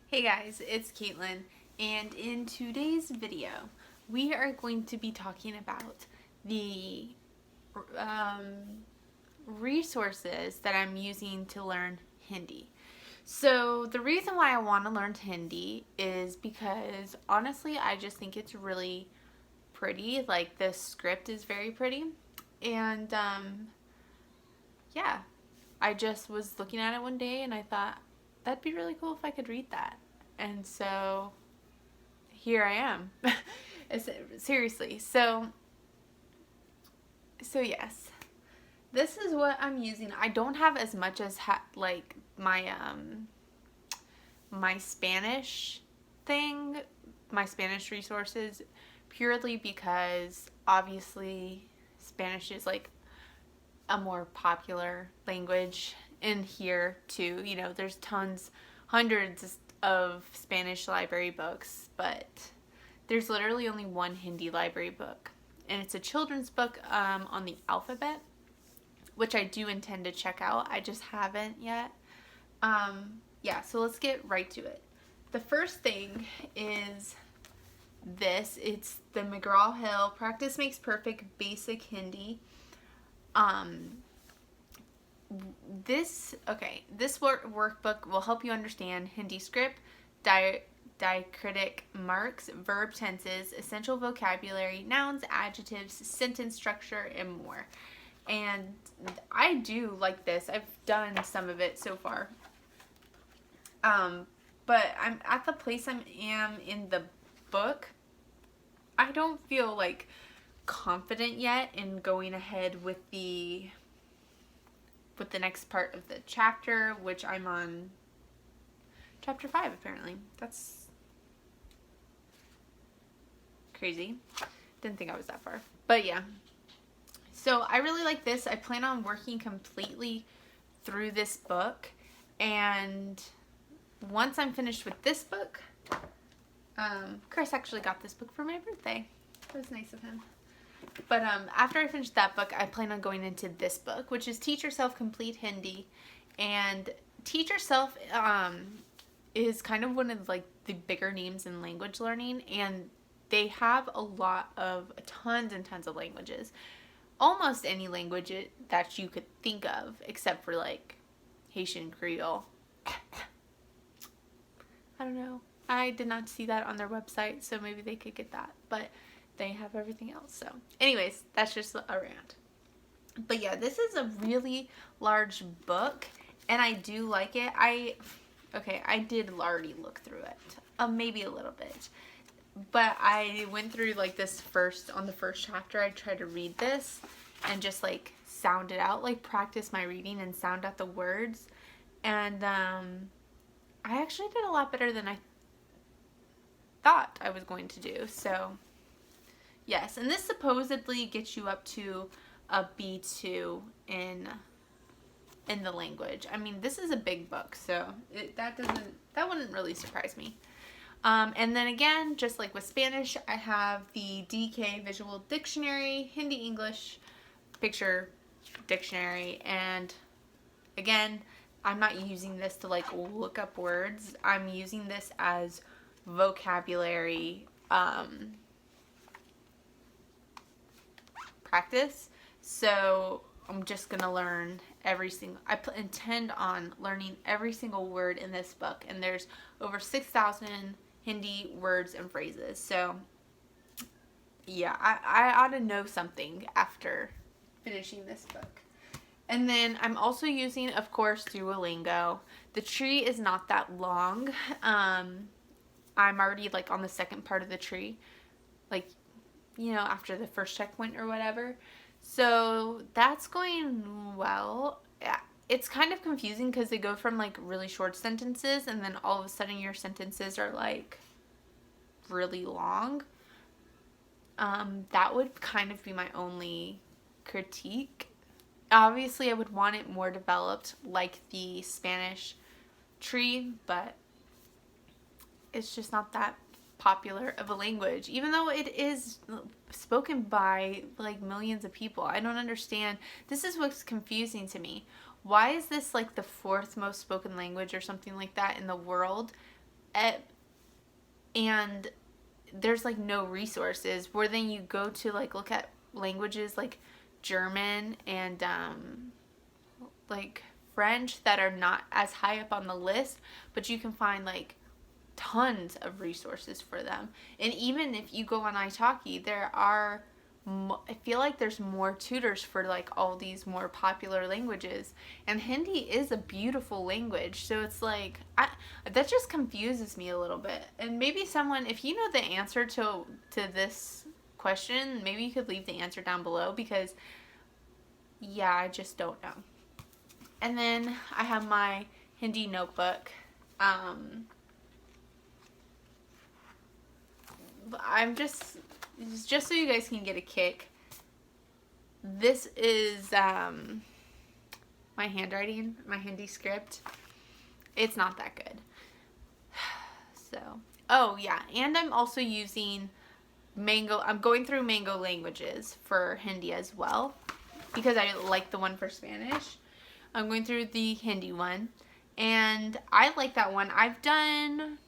Hey guys, it's Caitlin, and in today's video, we are going to be talking about the resources that I'm using to learn Hindi. So, the reason why I want to learn Hindi is because honestly, I just think it's really pretty. Like, the script is very pretty, and yeah, I just was looking at it one day and I thought that'd be really cool if I could read that. And so here I am. Seriously. So yes. This is what I'm using. I don't have as much as like my Spanish thing, my Spanish resources, purely because obviously Spanish is like a more popular language in here too. You know, there's hundreds of Spanish library books, but there's literally only one Hindi library book, and it's a children's book on the alphabet, which I do intend to check out. I just haven't yet. Yeah, so let's get right to it. The first thing is this. It's the Mcgraw-Hill Practice Makes Perfect Basic Hindi. This workbook will help you understand Hindi script, diacritic marks, verb tenses, essential vocabulary, nouns, adjectives, sentence structure, and more. And I do like this. I've done some of it so far. But I'm at the place I am in the book. I don't feel like confident yet in going ahead with the next part of the chapter, which I'm on chapter 5 apparently. That's crazy. Didn't think I was that far. But yeah. So I really like this. I plan on working completely through this book, and once I'm finished with this book, Chris actually got this book for my birthday. That was nice of him. But after I finish that book, I plan on going into this book, which is Teach Yourself Complete Hindi. And Teach Yourself is kind of one of like the bigger names in language learning, and they have tons and tons of languages. Almost any language that you could think of, except for like Haitian Creole. I don't know. I did not see that on their website, so maybe they could get that. But they have everything else. So anyways, that's just a rant. But yeah, this is a really large book, and I do like it. I did already look through it. Maybe a little bit. But I went through like on the first chapter, I tried to read this and just like sound it out, like practice my reading and sound out the words. And I actually did a lot better than I thought I was going to do. So yes, and this supposedly gets you up to a B2 in the language. I mean, this is a big book, so that wouldn't really surprise me. And then again, just like with Spanish, I have the DK Visual Dictionary, Hindi English Picture Dictionary, and again, I'm not using this to like look up words. I'm using this as vocabulary practice. So I'm just gonna learn I intend on learning every single word in this book, and there's over 6,000 Hindi words and phrases. So yeah, I ought to know something after finishing this book. And then I'm also using, of course, Duolingo. The tree is not that long. I'm already like on the second part of the tree, like, you know, after the first checkpoint or whatever. So that's going well. Yeah, it's kind of confusing because they go from like really short sentences, and then all of a sudden your sentences are like really long. That would kind of be my only critique. Obviously, I would want it more developed like the Spanish tree, but it's just not that popular of a language, even though it is spoken by like millions of people. I don't understand. This is what's confusing to me. Why is this like the 4th most spoken language or something like that in the world, and there's like no resources, where then you go to like look at languages like German and like French that are not as high up on the list, but you can find like tons of resources for them. And even if you go on italki, there are, I feel like there's more tutors for like all these more popular languages. And Hindi is a beautiful language, so it's like that just confuses me a little bit. And maybe someone, if you know the answer to this question, maybe you could leave the answer down below, because yeah, I just don't know. And then I have my Hindi notebook. I'm just so you guys can get a kick. This is my handwriting, my Hindi script. It's not that good. So, oh yeah, and I'm also using Mango. I'm going through Mango Languages for Hindi as well, because I like the one for Spanish. I'm going through the Hindi one, and I like that one. I've done,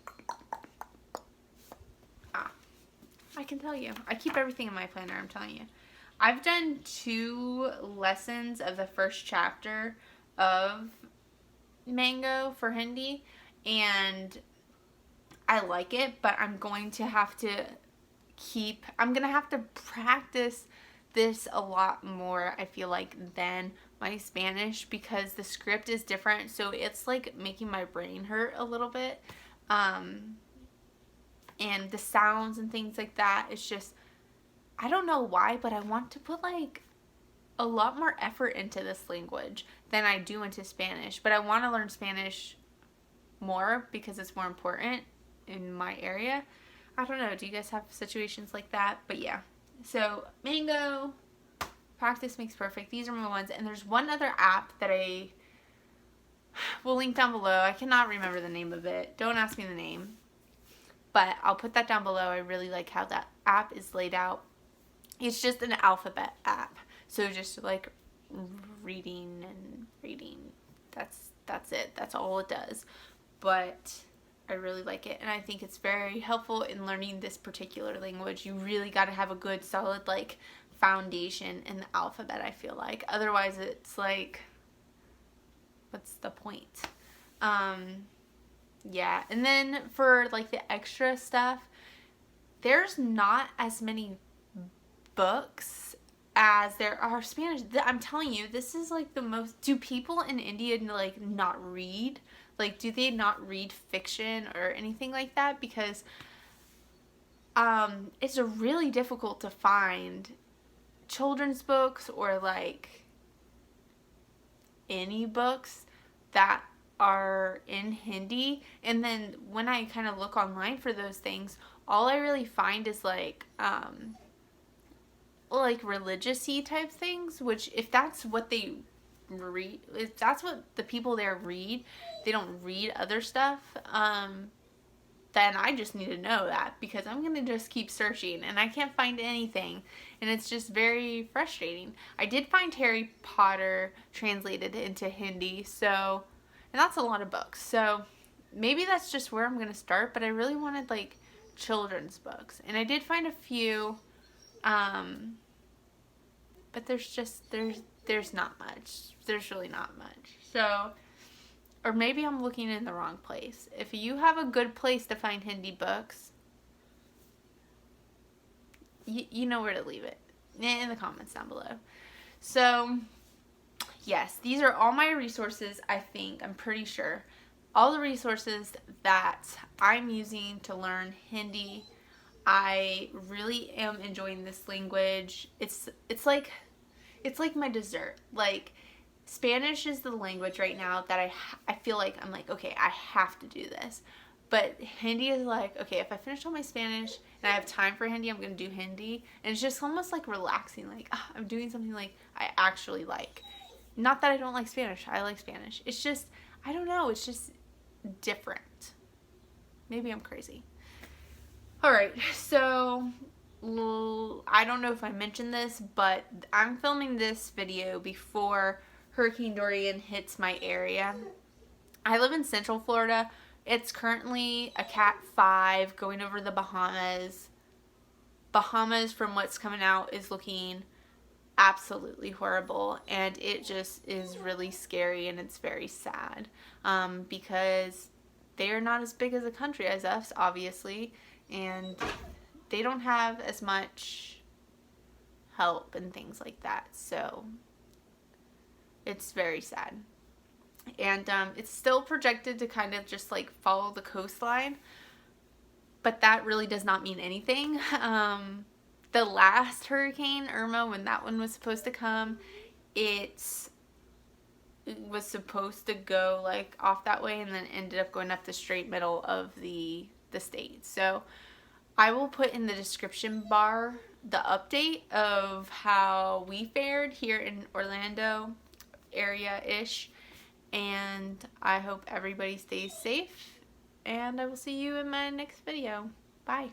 I can tell you, I keep everything in my planner, I'm telling you. I've done 2 lessons of the first chapter of Mango for Hindi, and I like it, but I'm going to have to practice this a lot more, I feel like, than my Spanish, because the script is different, so it's like making my brain hurt a little bit. And the sounds and things like that, it's just, I don't know why, but I want to put like a lot more effort into this language than I do into Spanish. But I want to learn Spanish more because it's more important in my area. I don't know, do you guys have situations like that? But yeah, so Mango, practice makes perfect. These are my ones. And there's one other app that I will link down below. I cannot remember the name of it. Don't ask me the name, but I'll put that down below. I really like how that app is laid out. It's just an alphabet app, so just like reading and reading. That's it. That's all it does. But I really like it, and I think it's very helpful in learning this particular language. You really got to have a good, solid like foundation in the alphabet, I feel like. Otherwise, it's like, what's the point? Yeah, and then for like the extra stuff, there's not as many books as there are Spanish. I'm telling you, this is like the most, do people in India like not read? Like, do they not read fiction or anything like that? Because it's really difficult to find children's books or like any books that are in Hindi. And then when I kind of look online for those things, all I really find is like religious-y type things, which if that's what they read, if that's what the people there read, they don't read other stuff, then I just need to know that, because I'm going to just keep searching and I can't find anything, and it's just very frustrating. I did find Harry Potter translated into Hindi, so, and that's a lot of books, so maybe that's just where I'm going to start, but I really wanted like children's books, and I did find a few, but there's not much. There's really not much. So, or maybe I'm looking in the wrong place. If you have a good place to find Hindi books, you know where to leave it in the comments down below. So, yes, these are all my resources, I think. I'm pretty sure. All the resources that I'm using to learn Hindi. I really am enjoying this language. It's like my dessert. Like, Spanish is the language right now that I feel like I'm like, okay, I have to do this. But Hindi is like, okay, if I finish all my Spanish and I have time for Hindi, I'm going to do Hindi. And it's just almost like relaxing. Like, I'm doing something like I actually like. Not that I don't like Spanish. I like Spanish. It's just, I don't know. It's just different. Maybe I'm crazy. Alright, so I don't know if I mentioned this, but I'm filming this video before Hurricane Dorian hits my area. I live in Central Florida, It's currently a Cat 5 going over the Bahamas. Bahamas, from what's coming out, is looking absolutely horrible, and it just is really scary, and it's very sad, because they are not as big as a country as us, obviously, and they don't have as much help and things like that, so it's very sad. And it's still projected to kind of just like follow the coastline, but that really does not mean anything. The last hurricane, Irma, when that one was supposed to come, it was supposed to go like off that way and then ended up going up the straight middle of the state. So I will put in the description bar the update of how we fared here in Orlando area-ish, and I hope everybody stays safe, and I will see you in my next video. Bye.